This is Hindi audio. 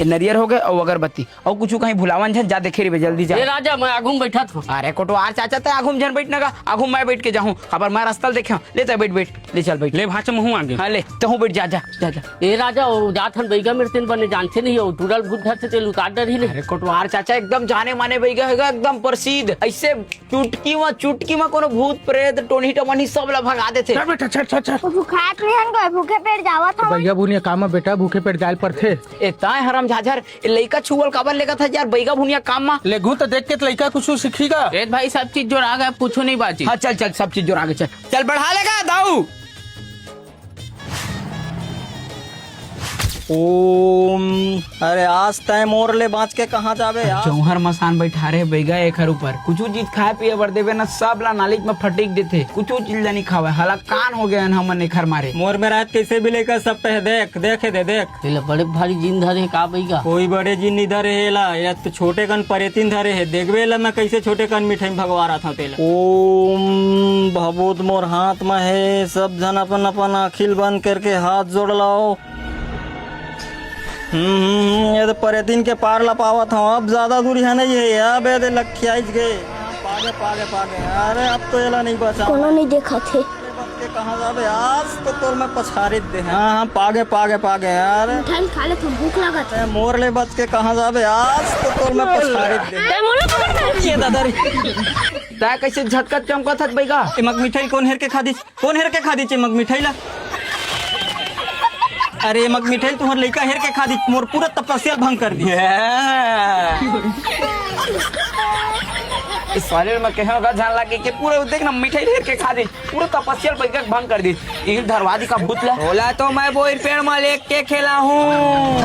नरियर हो गए और अगरबत्ती और कुछ कहीं भुलावन झन जा देखे रे जल्दी जा। राजा मैं आगू में बैठा था। अरे कोटवार चाचा तो आगू में झन बैठने का, आगू मैं बैठ के जाऊँ खबर मैं रास्ता देखे ले बैठ बैठ ले चल बैठ ले भाषा में हूँ आगे। हाँ ले तो हूँ बैठ जा जा जा जा। ए राजा वो जात हन बैगा मेरे तेन बने जानते नहीं हो टूटल भूत घर से तेल उतार डर ही नहीं। अरे कोटवार चाचा एकदम जाने माने बैगा है एकदम प्रसिद्ध, ऐसे चुटकी में कोनो भूत प्रेत टोनी टमनी सब ला भगा देते। भूखात नहीं हन गए, भूखे पेट जावा था भैया बुनिया काम में बेटा भूखे पेट जाल पर थे। ए ताए हराम झाझर लइका छुअल काबर लेगा था यार बैगा भुनिया काम में लेगू तो देख के लड़का कुछ सीखेगा। रेत भाई सब चीज जोड़ आ गया पूछो नहीं बाजी। हाँ चल चल सब चीज जोड़ आगे चल चल बढ़ा लेगा दाऊ। ओम अरे आज तय मोर ले बाँच के कहाँ जावे यार। जौहर मसान बैठा रहे बैगा एक ऊपर कुछ चीज खाए पिए बर देवे ना सब ला नालिज में फटीक देते कुछ चीज नहीं खावे हला कान हो गया हम नेखर मारे। मोर में रात कैसे भी लेकर सब पे देख देखे दे देख तेला बड़े भारी जिन धरे का बैगा कोई बड़े जिन इधर हेला या तो छोटे कन परेतिन धरे है देखवे ला मैं कैसे छोटे कन मिठाई भगवा रहा था तेला। ओम भभूत मोर हाथ में है सब जन अपन अपन अखिल बंद करके हाथ जोड़ लाओ। ये तो परेतिन के पार लपावत हूँ अब ज्यादा दूरी है नहीं है अब ये लखियाई गए पागे पागे पागे। अरे अब तो एला नहीं बचा कोनो नहीं देखा थे कहाँ जावे आज तो तोर में पछारित दे। हाँ पागे पागे पागे यार मिठाई खा ले तो भूख लगा था। मोर ले बच के कहाँ जावे आज तो तोर में पछारित दे। ये दादा रे ता कैसे झटकत चमका था बैगा। चिमक मिठाई कौन हेर के खा दी चिमक मिठाई ला। अरे मग मिठाई तुम्हार लड़का हेर के खा दी मोर पूरा तपस्या भंग कर दी। इस साले में कहे होगा जान लगे कि पूरा देख ना मिठाई हेर के खा दी पूरा तपस्या बैगा भंग कर दी। इन धरवादी का भूतला बोला तो मैं वो पेड़ में लेके खेला हूँ।